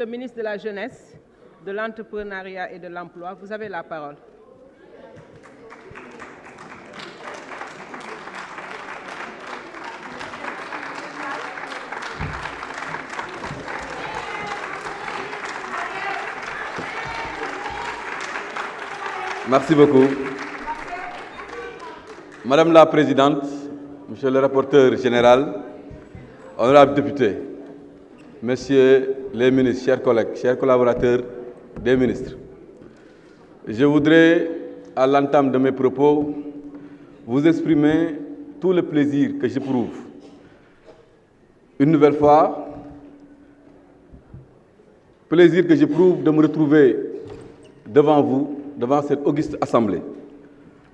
Le ministre de la Jeunesse, de l'Entrepreneuriat et de l'Emploi, vous avez la parole. Merci beaucoup. Madame la Présidente, Monsieur le rapporteur général, honorables députés, Messieurs les ministres, chers collègues, chers collaborateurs des ministres, je voudrais, à l'entame de mes propos, vous exprimer tout le plaisir que j'éprouve. Une nouvelle fois, plaisir que j'éprouve de me retrouver devant vous, devant cette auguste assemblée,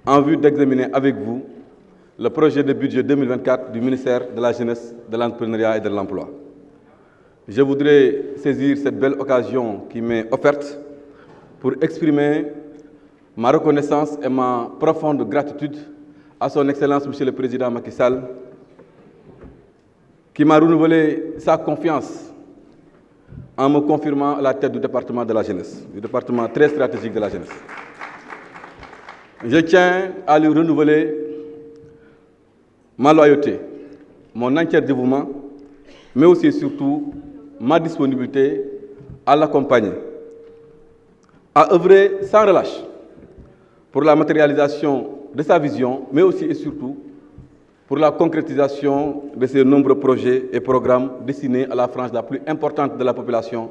en vue d'examiner avec vous le projet de budget 2024 du ministère de la Jeunesse, de l'Entrepreneuriat et de l'Emploi. Je voudrais saisir cette belle occasion qui m'est offerte pour exprimer ma reconnaissance et ma profonde gratitude à son Excellence, Monsieur le Président Macky Sall, qui m'a renouvelé sa confiance en me confirmant à la tête du département de la jeunesse, du département très stratégique de la jeunesse. Je tiens à lui renouveler ma loyauté, mon entier dévouement, mais aussi et surtout ma disponibilité à l'accompagner, à œuvrer sans relâche pour la matérialisation de sa vision, mais aussi et surtout pour la concrétisation de ses nombreux projets et programmes destinés à la frange la plus importante de la population,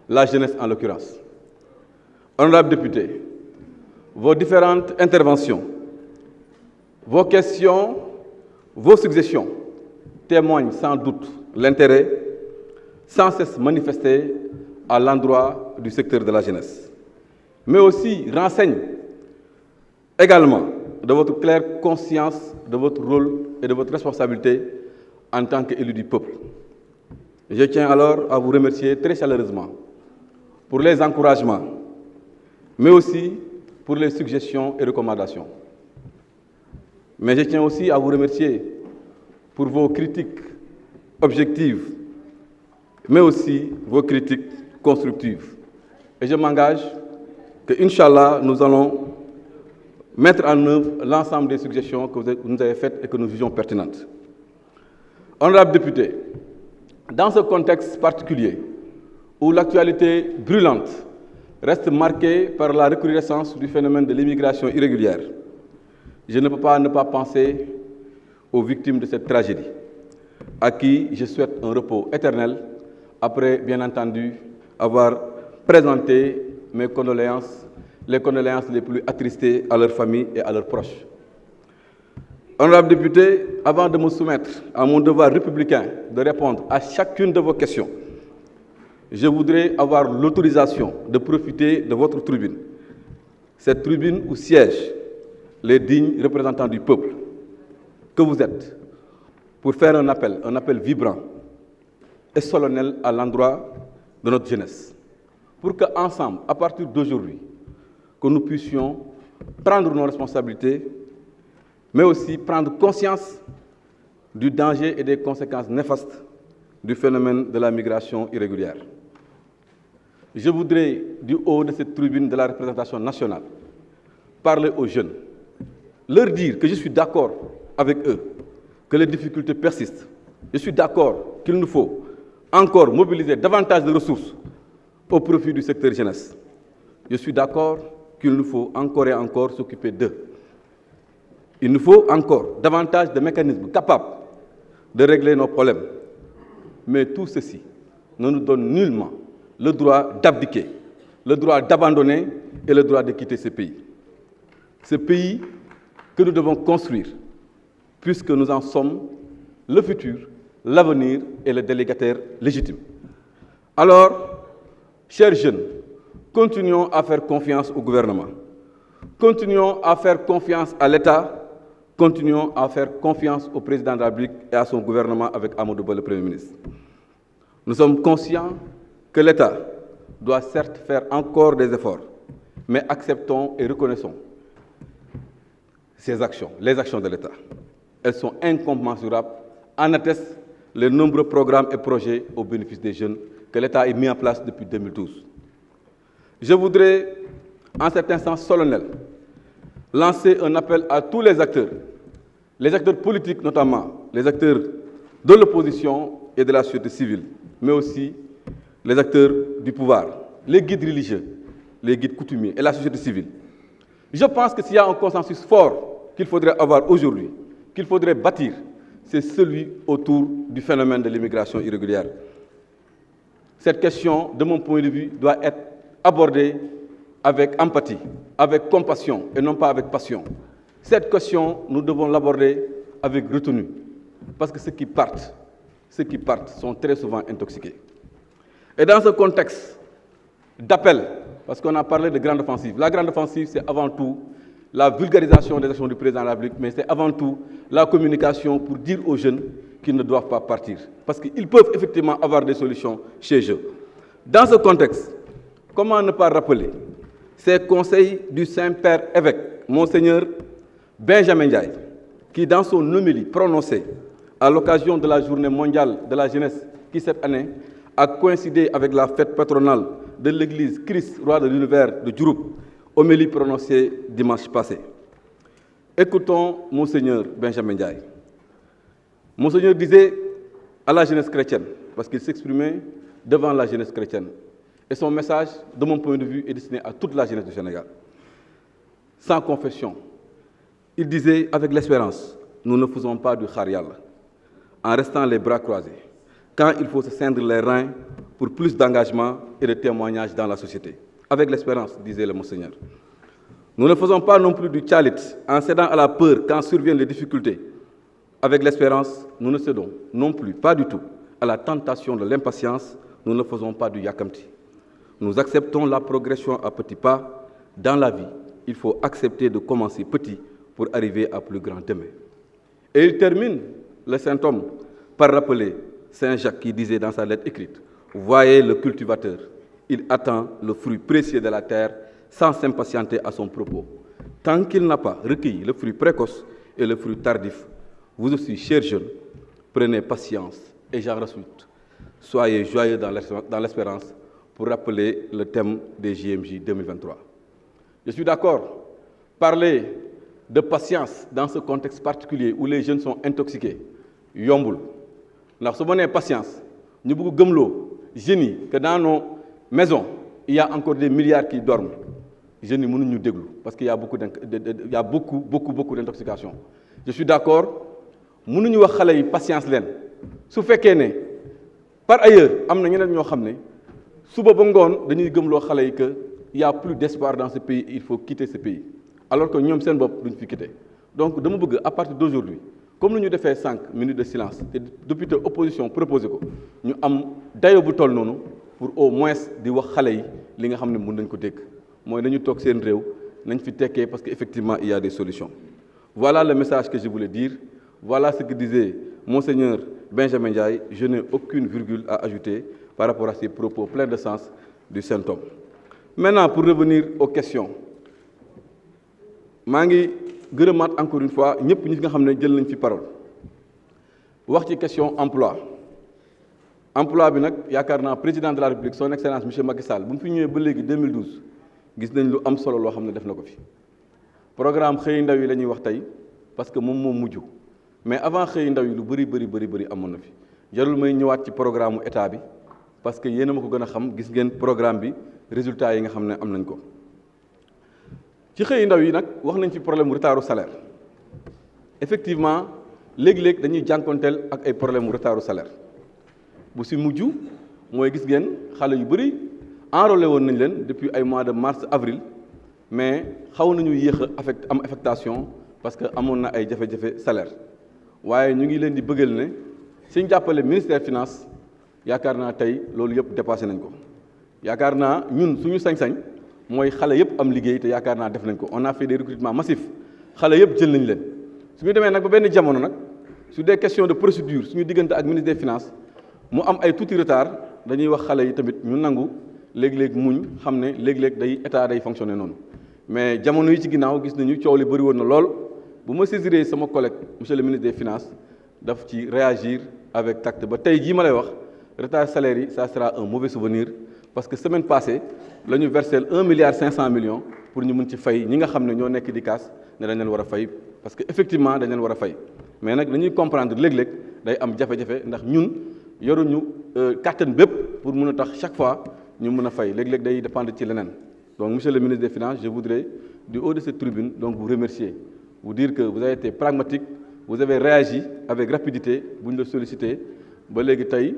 la jeunesse en l'occurrence. Honorables députés, vos différentes interventions, vos questions, vos suggestions témoignent sans doute l'intérêt sans cesse manifesté à l'endroit du secteur de la jeunesse, mais aussi renseignent également de votre claire conscience de votre rôle et de votre responsabilité en tant qu'élu du peuple. Je tiens alors à vous remercier très chaleureusement pour les encouragements, mais aussi pour les suggestions et recommandations. Mais je tiens aussi à vous remercier pour vos critiques objectives, mais aussi vos critiques constructives. Et je m'engage que, Inch'Allah, nous allons mettre en œuvre l'ensemble des suggestions que vous nous avez faites et que nous jugeons pertinentes. Honorables députés, dans ce contexte particulier où l'actualité brûlante reste marquée par la recrudescence du phénomène de l'immigration irrégulière, je ne peux pas ne pas penser aux victimes de cette tragédie, à qui je souhaite un repos éternel, après, bien entendu, avoir présenté mes condoléances, les condoléances les plus attristées à leurs familles et à leurs proches. Honorables députés, avant de me soumettre à mon devoir républicain de répondre à chacune de vos questions, je voudrais avoir l'autorisation de profiter de votre tribune, cette tribune où siègent les dignes représentants du peuple que vous êtes, pour faire un appel vibrant et solennel à l'endroit de notre jeunesse, pour qu'ensemble, à partir d'aujourd'hui, que nous puissions prendre nos responsabilités, mais aussi prendre conscience du danger et des conséquences néfastes du phénomène de la migration irrégulière. Je voudrais, du haut de cette tribune de la représentation nationale, parler aux jeunes, leur dire que je suis d'accord avec eux, que les difficultés persistent. Je suis d'accord qu'il nous faut encore mobiliser davantage de ressources au profit du secteur jeunesse. Je suis d'accord qu'il nous faut encore et encore s'occuper d'eux. Il nous faut encore davantage de mécanismes capables de régler nos problèmes. Mais tout ceci ne nous donne nullement le droit d'abdiquer, le droit d'abandonner et le droit de quitter ce pays. Ce pays que nous devons construire, puisque nous en sommes le futur, l'avenir et le délégataire légitime. Alors, chers jeunes, continuons à faire confiance au gouvernement, continuons à faire confiance à l'État, continuons à faire confiance au président de la République et à son gouvernement avec Amadou Ba, le Premier ministre. Nous sommes conscients que l'État doit certes faire encore des efforts, mais acceptons et reconnaissons ces actions, les actions de l'État. Elles sont incommensurables, en attestent les nombreux programmes et projets au bénéfice des jeunes que l'État ait mis en place depuis 2012. Je voudrais, en cet instant solennel, lancer un appel à tous les acteurs politiques notamment, les acteurs de l'opposition et de la société civile, mais aussi les acteurs du pouvoir, les guides religieux, les guides coutumiers et la société civile. Je pense que s'il y a un consensus fort qu'il faudrait avoir aujourd'hui, qu'il faudrait bâtir, c'est celui autour du phénomène de l'immigration irrégulière. Cette question, de mon point de vue, doit être abordée avec empathie, avec compassion et non pas avec passion. Cette question, nous devons l'aborder avec retenue, parce que ceux qui partent sont très souvent intoxiqués. Et dans ce contexte d'appel, parce qu'on a parlé de grande offensive, la grande offensive, c'est avant tout la vulgarisation des actions du président de la République, mais c'est avant tout la communication pour dire aux jeunes qu'ils ne doivent pas partir, parce qu'ils peuvent effectivement avoir des solutions chez eux. Dans ce contexte, comment ne pas rappeler ces conseils du Saint-Père évêque, Monseigneur Benjamin Ndiaye, qui dans son homélie prononcée à l'occasion de la journée mondiale de la jeunesse, qui cette année a coïncidé avec la fête patronale de l'église Christ, roi de l'univers de Diouroup, homélie prononcée dimanche passé. Écoutons Monseigneur Benjamin Ndiaye. Monseigneur disait à la jeunesse chrétienne, parce qu'il s'exprimait devant la jeunesse chrétienne, et son message, de mon point de vue, est destiné à toute la jeunesse du Sénégal. Sans confession, il disait avec l'espérance, nous ne faisons pas du kharial, en restant les bras croisés, quand il faut se ceindre les reins pour plus d'engagement et de témoignage dans la société. Avec l'espérance, disait le Monseigneur. Nous ne faisons pas non plus du tchalit, en cédant à la peur quand surviennent les difficultés. Avec l'espérance, nous ne cédons non plus, pas du tout, à la tentation de l'impatience, nous ne faisons pas du yakamti. Nous acceptons la progression à petits pas. Dans la vie, il faut accepter de commencer petit pour arriver à plus grand demain. Et il termine le saint homme par rappeler Saint Jacques qui disait dans sa lettre écrite, « Voyez le cultivateur, il attend le fruit précieux de la terre sans s'impatienter à son propos. Tant qu'il n'a pas recueilli le fruit précoce et le fruit tardif, vous aussi, chers jeunes, prenez patience et j'en rajoute. Soyez joyeux dans l'espérance pour rappeler le thème des JMJ 2023. Je suis d'accord, parler de patience dans ce contexte particulier où les jeunes sont intoxiqués, yombul. Ndax su ma nee patience, ñu bëgg gëmloo jeunes yi que dans nos maisons, il y a encore des milliards qui dorment. Jeunes yi mënuñu déglu parce qu'il y a beaucoup d'intoxication. Je suis d'accord, mënuñu wax xale yi patience leen. Su fekkee ne par ailleurs am na ñeneen ñoo xam ne suba ba ngoon dañuy gëmloo xale yi que il y a plus d'espoir dans ce pays, il faut quitter ce pays. Alors que ñoom seen bopp duñ fi quitter. Donc dama bëgg à partir d'aujourd'hui, comme nous avons fait 5 minutes de silence, et depuis que l'opposition proposé, nous avons d'ailleurs pour au moins dire aux gens ce que nous devons faire. Moi, nous avons fait un réew, parce qu'effectivement, il y a des solutions. Voilà le message que je voulais dire. Voilà ce que disait Monseigneur Benjamin Ndiaye. Je n'ai aucune virgule à ajouter par rapport à ces propos pleins de sens du Saint-Homme. Maintenant, pour revenir aux questions. Gërëmaat encore une fois ñëpp ñi nga xam ne jël nañ fi parole wax ci question emploi bi nag yaakaar naa président de la République son excellence monsieur Macky Sall bu mu fi ñëwee ba léegi 2012 gis nañ lu am solo loo xam ne def na ko fi programme xëy ndaw yi la ñuy wax tey parce que moom moo mujj mais avant xëy ndaw yi lu bëri amoon na fi jarul may ñëwaat ci programme état bi parce que yéen a ma ko gën a xam gis ngeen programme bi résultat yi nga xam ne am nañ ko. ci xëy ndaw yi nag wax nañ ci problème retardu salaire effectivement léegi-léeg dañuy jànkonteel ak ay problème retardu salaire bu si mujj mooy gis ngeen xale yu bëri enrôlé woon nañ leen depuis ay mois de mars avril mais xaw nañu yéex a am affectation parce que amoon na ay jafe-jafe salaire waaye ñu ngi leen di bëggal ne suñ jàppale ministère finance yaakaar naa tey loolu yëpp dépassé nañ ko yaakaar naa ñun suñu sañ-sañ mooy xale yëpp am liggéey te yaakaar naa def nañ ko on a fait des recrutements massifs xale yëpp jël nañ leen su ñu demee nag ba benn jamono nag su des questions de procédure suñu diggante ak ministre des finances mu am ay tuuti retard dañuy wax xale yi tamit ñu nangu léeg-léeg muñ xam ne léeg-léeg day état day fonctionner noonu mais jamono yi ci ginnaaw gis nañu coow li bëri woon na lool bu ma saisiree sama collègue monsieur le ministre des finances daf ci réagir avec tact ba tey jii ma lay wax retard salaire yi ça sera un mauvais souvenir parce que semaine passée la ñu versé 1,5 milliard pour ñu mën ci fay ñi nga xam ne ñoo nekk di kaas ne dañ leen war a fay parce que effectivement dañ leen war a fay mais nag dañuy comprendre léeg-léeg day am jafe-jafe ndax ñun yoruñu kàttan bépp pour mën a tax chaque fois ñu mën a fay léeg-léeg day dépendre ci leneen donc monsieur le ministre des Finances je voudrais du haut de cette tribune donc vous remercier vous dire que vous avez été pragmatique vous avez réagi avec rapidité bu ñu la sollicité ba léegi tey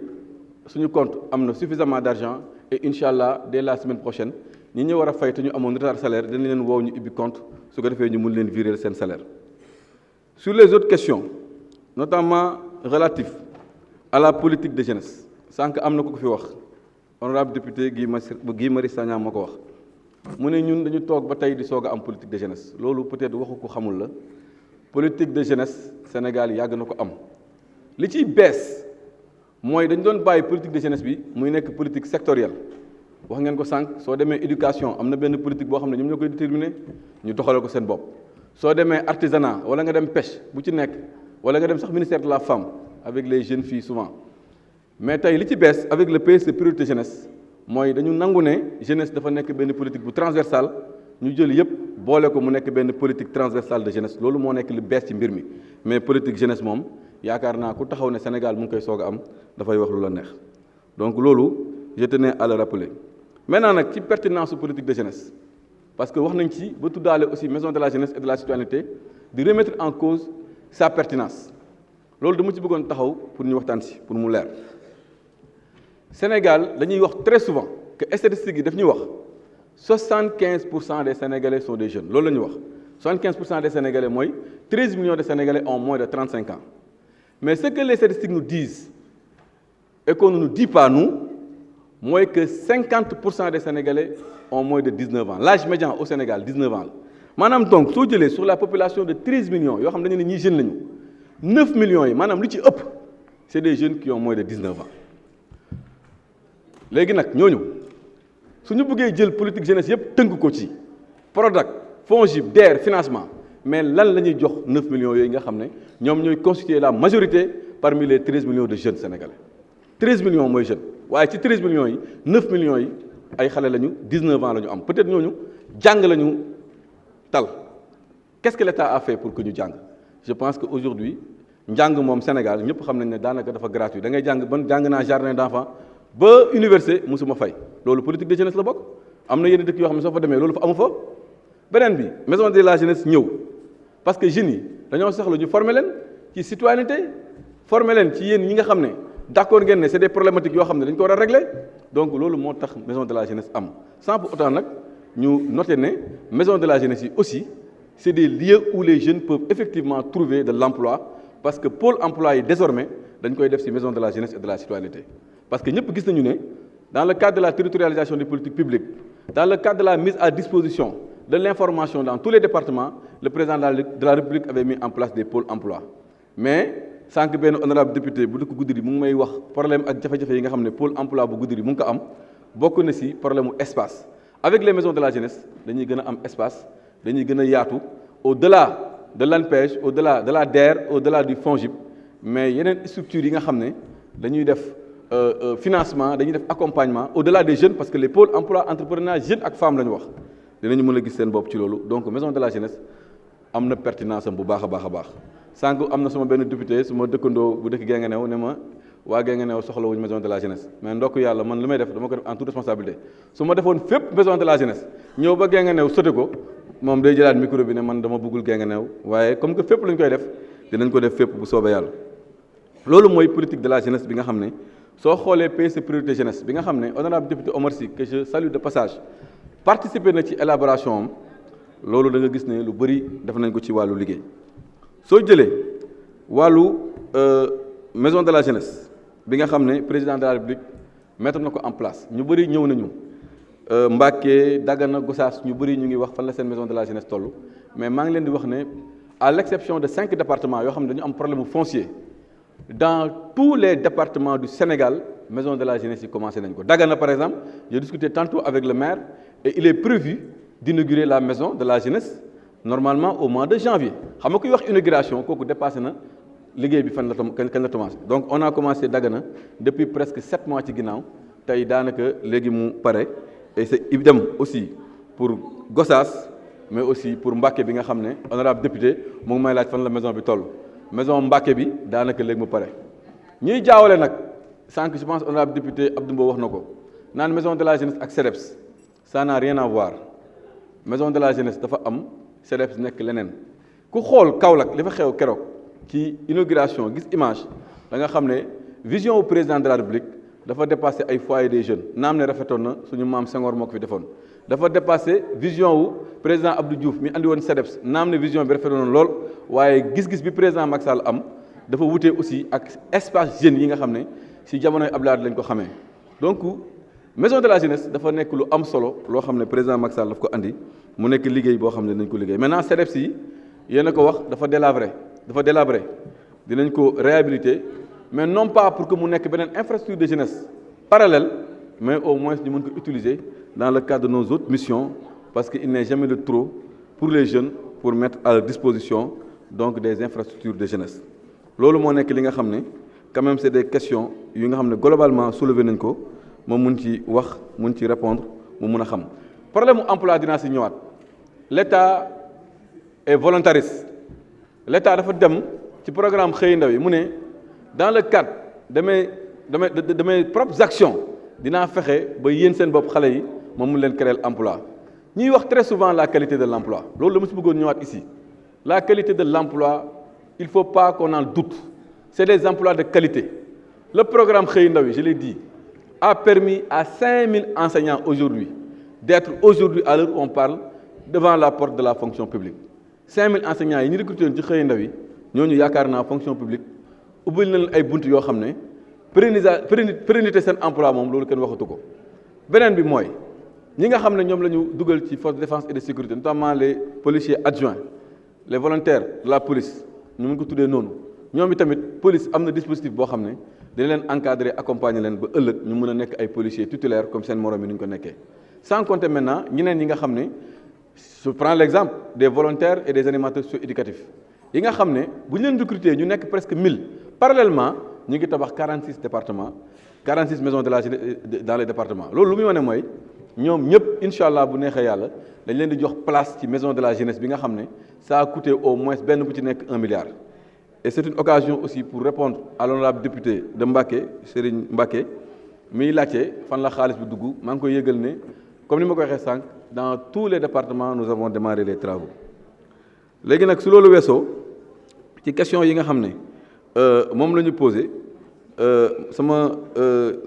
suñu compte am na suffisamment d'argent et incha allah dès la semaine prochaine ñi ñu war a fay te ñu amoon retard salaire dinañ leen woow ñu ubbi compte su ko defee ñu mun leen virer seen salaire. Sur les autres questions notamment relatives à la politique de jeunesse sànq am na ko fi wax honorable député Guy Marius Sagna moo ko wax mu ne ñun dañu toog ba tey di soog a am politique de jeunesse loolu peut-être waxu ko xamul la politique de jeunesse Sénégal yàgg na ko am li ciy bees mooy dañu doon bàyyi politique de jeunesse bi muy nekk politique sectorielle wax ngeen ko sànq soo demee éducation am na benn politique boo xam ne ñoom ñoo koy déterminer ñu doxale ko seen bopp soo demee artisanat wala nga dem pêche bu ci nekk wala nga dem sax ministère de la femme avec les jeunes filles souvent mais tey li ci bees avec le PSE priorité jeunesse mooy dañu nangu ne jeunesse dafa nekk benn politique bu transversale ñu jël yëpp boole ko mu nekk benn politique transversale de jeunesse loolu moo nekk lu bees ci mbir mi mais politique jeunesse moom yaakaar naa ku taxaw ne Sénégal mu ngi koy soog a am dafay wax lu la neex donc loolu je tenais à le rappeler maintenant nag ci pertinence politique de jeunesse parce que wax nañ ci ba tuddaale aussi maison de la jeunesse et de la citoyenneté di remettre en cause sa pertinence loolu dama ci bëggoon taxaw pour ñu waxtaan si pour mu leer Sénégal dañuy wax très souvent que statistiques yi daf ñuy wax 75% des Sénégalais sont des jeunes loolu la ñuy wax 75% des Sénégalais mooy 13 millions de Sénégalais ont moins de 35 ans mais ce que les statistiques nous disent et qu'on ne nous dit pas nous mooy que 50% des Sénégalais ont moins de 19 ans l'âge médian au Sénégal 19 ans la maanaam donc soo jëlee sur la population de 13 millions yoo xam dañu ne ñii jeunes lañu 9 millions yi maanaam lu ci ëpp c'est des jeunes qui ont moins de 19 ans léegi nag ñooñu su ñu bëggee jël politique jeunesse yëpp tënk ko ci Prodac FONGIP DER financement mais lan la ñuy jox 9 millions yooyu nga xam ne ñoom ñooy constituer la majorité parmi les 13 millions de jeunes sénégalais 13 millions mooy jeunes waaye ci 13 millions yi 9 millions yi ay xale lañu 19 ans la ñu am peut-être ñooñu jàng la ñu tal qu'est-ce que l'État a fait pour que ñu jàng je pense que aujourd'hui njàng moom Sénégal ñëpp xam nañ ne daanaka dafa gratuit da ngay jàng ban jàng naa jardin d'enfants ba université musuma fay loolu politique de jeunesse la bokk am na yenn dëkk yoo xam ne soo fa demee loolu fa amu fa beneen bi maison de la jeunesse ñëw parce que jeunes yi dañoo soxla ñu former leen ci citoyenneté former leen ci yéen ñi nga xam ne d'accord ngeen ne c'est des problématiques yoo xam ne dañ ko war a régler donc loolu moo tax maison de la jeunesse am sans pour autant nag ñu noter ne maison de la jeunesse yi aussi c'est des lieux où les jeunes peuvent effectivement trouver de l'emploi parce que pôle emploi yi désormais dañ koy def ci maison de la jeunesse et de la citoyenneté parce que ñëpp gis nañu ne dans le cadre de la territorialisation des politiques publiques dans le cadre de la mise à disposition de l'information dans tous les départements le président de la République avait mis en place des pôles emploi mais sànq benn honorable député bu dëkk Goudiri mu ngi may wax problème ak jafe-jafe yi nga xam ne pôle emploi bu Goudiri mu ngi ko am bokk na ci problème mu espace avec les maisons de la jeunesse dañuy gën a am espace dañuy gën a yaatu au-delà de l'ANPEJ au-delà de la DER au-delà du FONGIP mais yeneen structures yi nga xam ne dañuy def financement dañuy def accompagnement au-delà des jeunes parce que les pôles emploi entrepreneuriat jeunes ak femmes la ñu wax dinañu mën a gis seen bopp ci loolu donc maison de la jeunesse am na pertinence am bu baax a baax a baax sànq am na sama benn député su ma dëkkandoo bu dëkk Guinguinéo ne ma waa Guinguinéo soxlawuñu maison de la jeunesse mais ndokk yàlla man li may def dama ko def en toute responsabilité su ma defoon fépp maison de la jeunesse ñëw ba Guinguinéo sote ko moom day jëlaat micro bi ne man dama bëggul Guinguinéo waaye comme que fépp lañ koy def dinañ ko def fépp bu soobee yàlla loolu mooy politique de la jeunesse bi nga xam ne soo xoolee PSE priorité jeunesse bi nga xam ne honorable député Omar Sy que je salue de passage participer na ci élaboration am loolu da nga gis ne lu bëri def nañ ko ci wàllu liggéey soo jëlee wàllu maison de la jeunesse bi nga xam ne président de la République mettre na ko en place ñu bëri ñëw nañu Mbacké Dagana Gossas ñu bëri ñu ngi wax fan la seen maison de la jeunesse toll mais maa ngi leen di wax ne à l'exception de 5 départements yoo xam ne dañu am problème foncier dans tous les départements du Sénégal maison de la jeunesse yi commencé nañ ko Dagana par exemple j'ai discuté tantôt avec le maire et il est prévu d'inaugurer la maison de la jeunesse normalement au mois de janvier xam nga kuy wax inauguration kooku dépassé na liggéey bi fan la kañ la commencé donc on a commencé Dagana depuis presque 7 mois ci ginnaaw tey daanaka léegi mu pare et c'est idem aussi pour Gossas mais aussi pour Mbacké bi nga xam ne honorable député mu ngi may laaj fan la maison bi toll maison Mbacké bi daanaka léegi mu pare ñuy jaawale nag sànq je pense honorable député Abdou Mbow wax na ko naan maison de la jeunesse ak CDEPS ça n'a rien à voir maison de la jeunesse dafa am CDEPS nekk leneen ku xool Kaolack li fa xew keroog ci inauguration gis image da nga xam ne vision au président de la République dafa dépassé ay foyer des jeunes naam ne rafetoon na suñu maam Senghor moo ko fi defoon dafa dépassé vision wu président Abdou Diouf mi andi woon CDEPS naam ne vision bi rafetoon na lool waaye gis-gis bi président Macky Sall am dafa wutee aussi ak espace jeunes yi nga xam ne si jamonoy Abdoulaye lañ ko xamee donc maison de la jeunesse dafa nekk lu am solo loo xam ne président Macky Sall daf ko andi mu nekk liggéey boo xam ne dañ ko liggéey maintenant CDEPS yi yéen a ko wax dafa délabré dinañ ko réhabiliter mais non pas pour que mu nekk beneen infrastructure de jeunesse parallèle mais au moins ñu mën ko utiliser dans le cadre de nos autres missions parce que il n'est jamais de trop pour les jeunes pour mettre à leur disposition donc des infrastructures de jeunesse loolu moo nekk li nga xam ne quand même c'est des questions yu nga xam ne globalement soulevé nañ ko ma mun ci wax mun ci répondre mu mun a xam problème mu emploi dinaa si ñëwaat l'État est volontariste l'État dafa dem ci programme xëy ndaw yi mu ne dans le cadre de mes propres actions dinaa fexe ba yéen seen bopp xale yi ma mun leen créer emploi ñuy wax très souvent la qualité de l'emploi loolu la ma si bëggoon ñëwaat ici la qualité de l'emploi il faut pas qu'on en doute c'est des emplois de qualité le programme xëy ndaw yi je l'ai dit a permis à 5000 enseignants aujourd'hui d'être aujourd'hui à l'heure où on parle devant la porte de la fonction publique 5000 enseignants yi ñu recruté woon ci xëy ndaw yi ñooñu yaakaar naa fonction publique ubbil na leen ay bunt yoo xam ne pérennité seen emploi moom loolu kenn waxatu ko beneen bi mooy ñi nga xam ne ñoom la ñu dugal ci force de défense et de sécurité notamment les policiers adjoints les volontaires de la police ñu mun ko tuddee noonu ñoom itamit police am na dispositif boo xam ne dañ leen encadrer accompagner leen ba ëllëg ñu mën a nekk ay policiers titulaires comme seen morom yi ni ñu ko nekkee sans compter maintenant ñeneen ñi nga xam ne je prends l'exemple des volontaires et des animateurs socio-éducatifs yi nga xam ne bu ñu leen recruter ñu nekk presque 1000 parallèlement ñu ngi tabax 46 départements 46 maisons de la jeunesse dans les départements loolu lu muy wane mooy ñoom ñëpp incha allah bu neexee yàlla dañ leen di jox place ci maison de la jeunesse bi nga xam ne ça a coûté au moins benn bu ci nekk 1 milliard. et c'est une occasion aussi pour répondre à l'honorable député de Mbacké Serigne Mbacké miy laajte fan la xaalis bi dugg maa ngi koy yëgal ne comme ni ma ko waxee sànq dans tous les départements nous avons démarré les travaux léegi nag su loolu weesoo ci question yi nga xam ne moom la ñu posé sama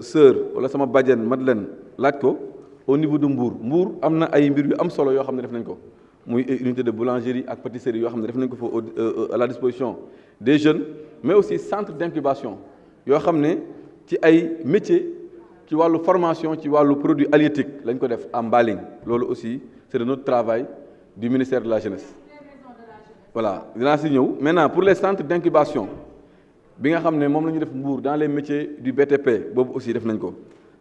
sœur wala sama bàjjen Madeleine laaj ko au niveau de Mbour am na ay mbir yu am solo yoo xam ne def nañ ko muy unité de boulangerie ak pâtisserie yoo xam ne def nañ ko fa à la disposition des jeunes mais aussi centre d'incubation yoo xam ne ci ay métiers ci wàllu formation ci wàllu produit halieutique lañ ko def à Mbaling loolu aussi c'est de notre travail du ministère de la jeunesse voilà dinaa si ñëw maintenant pour les centres d'incubation bi nga xam ne moom la ñu def Mbour dans les métiers du BTP boobu aussi def nañ ko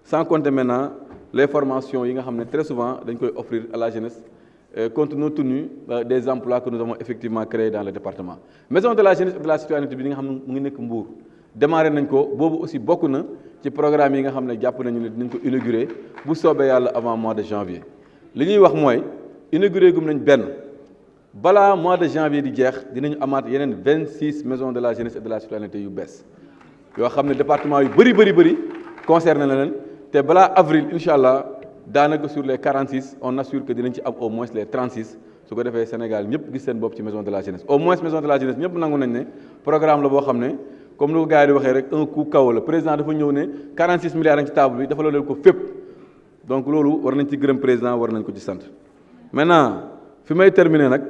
sans compter maintenant les formations yi nga xam ne très souvent dañ koy offrir à la jeunesse compte tenu des emplois que nous avons effectivement créés dans le département maison de la jeunesse et de la citoyenneté bi nga xam ne mu ngi nekk Mbour démarré nañ ko boobu aussi bokk na ci programme yi nga xam ne jàpp nañu ne dinañ ko inaugurer bu soobee yàlla avant mois de janvier li ñuy wax mooy inaugurer gum nañ benn balaa mois de janvier di jeex dinañu amaat yeneen 26 maisons de la jeunesse et de la citoyenneté yu bees yoo xam ne département yu bëri concerné na leen te balaa avril incha allah daanaka sur les 46 on assure que dinañ ci am au moins les 36 su ko defee Sénégal ñëpp gis seen bopp ci maison de la jeunesse au moins maison de la jeunesse ñëpp nangu nañ ne programme la boo xam ne comme ni ko gars yi di waxee rek un coup kaw la président dafa ñëw ne 46 milliards ci table bi dafa la leen ko fépp donc loolu war nañ ci gërëm président war nañ ko ci sant maintenant fi may terminer nag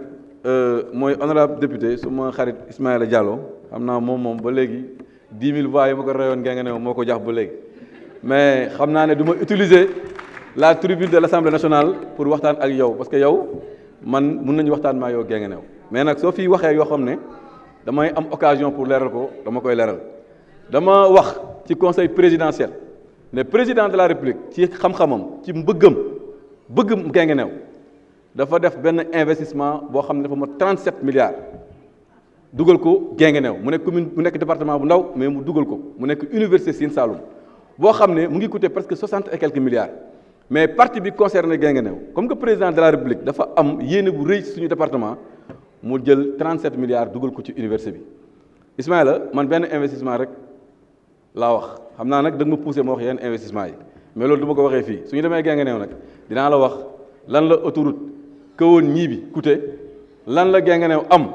mooy honorable député suma xarit Ismaïla Diallo xam naa moom ba léegi 10 000 voix yi ma ko rayoon Guinguinéo moo ko jax ba léegi mais xam naa ne du ma utiliser la tribune de l'Assemblée nationale pour waxtaan ak yow parce que yow man mun nañu waxtaan maa yow Guinguinéo mais nag soo fi waxee yoo xam ne damay am occasion pour leeral ko dama koy leeral dama wax ci conseil présidentiel ne président de la république ci xam-xamam ci bëgg Guinguinéo dafa def benn investissement boo xam ne dafa ma 37 milliards dugal ko Guinguinéo mu nekk commune mu nekk département bu ndaw mais mu dugal ko mu nekk université Sine Saloum boo xam ne mu ngi coûté presque 60 et quelques milliards mais partie bi concerné Guinguinéo comme que président de la République dafa am yéene bu rëy suñu département mu jël 37 milliards dugal ko ci université bi Ismaïla man benn investissement rek laa wax xam naa nag da nga ma poussé ma wax yenn investissement yi mais loolu du ma ko waxee fii su ñu demee Guinguinéo nag dinaa la wax lan la autoroute kawoon ñii bi coûté lan la Guinguinéo am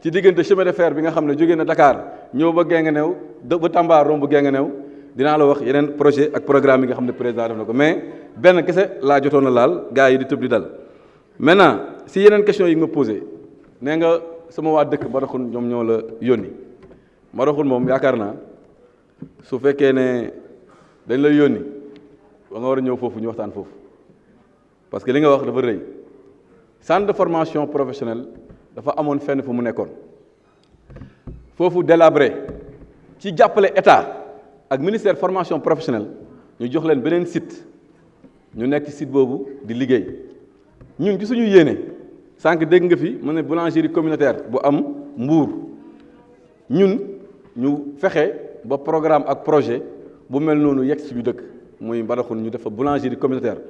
ci diggante chemin de fer bi nga xam ne jógee na Dakar ñëw ba Guinguinéo ba Tamba romb Guinguinéo dinaa la wax yeneen projet ak programme yi nga xam ne président def na ko mais benn kese laa jotoon a laal gars yi di tëb di dal maintenant si yeneen question yi nga ma posé nee nga sama waa dëkk Mbadakhoune ñoom ñoo la yónni Mbadakhoune moom yaakaar naa su fekkee ne dañ la yónni ba nga war a ñëw foofu ñu waxtaan foofu parce que li nga wax dafa rëy centre de formation professionnelle dafa amoon fenn fu mu nekkoon foofu délabré ci jàppale état ak ministère formation professionnelle ñu jox leen beneen site ñu nekk site boobu di liggéey ñun ci suñu yéene sànq dégg nga fi mu ne boulangerie communautaire bu am Mbour ñun ñu fexe ba programme ak projet bu mel noonu yegg ci ñu dëkk muy Mbadakhoune ñu def fa boulangerie communautaire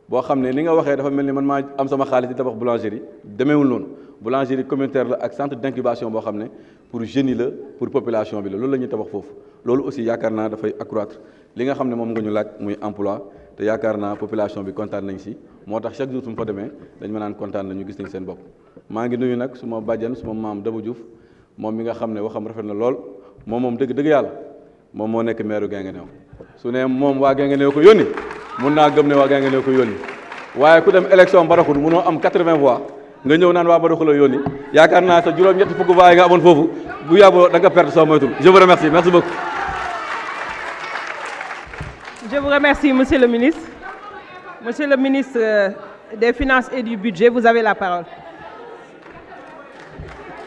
boo xam ne li nga waxee dafa mel ni man maa am sama xaalis di tabax boulangerie demeewul noonu boulangerie communautaire la ak centre d'incubation boo xam ne pour jeunes yi la pour population bi la loolu la ñuy tabax foofu loolu aussi yaakaar naa dafay accroître li nga xam ne moom nga ñu laaj muy emploi te yaakaar naa population bi kontaan nañ si moo tax chaque jour su ma fa demee dañ ma naan kontaan nañu gis nañ seen bopp maa ngi nuyu nag suma bàjjan suma maam Daba Diouf moom mi nga xam ne waxam rafet na lool moom dëgg yàlla moom moo nekk maire Guinguinéo su ne moom waa Guinguinéo ko yónni mun naa gëm ne waa Guinguinéo ko yónni waaye ku dem élection Mbadakhoune munoo am 80 voix nga ñëw naan waa Mbadakhoune la yónni yaakaar naa sa juróom-ñetti fukk voix yi nga amoon foofu bu yàbboo da nga perte soo moytul je vous remercie merci beaucoup. Je vous remercie, Monsieur le ministre. Monsieur le ministre des Finances et du Budget, vous avez la parole.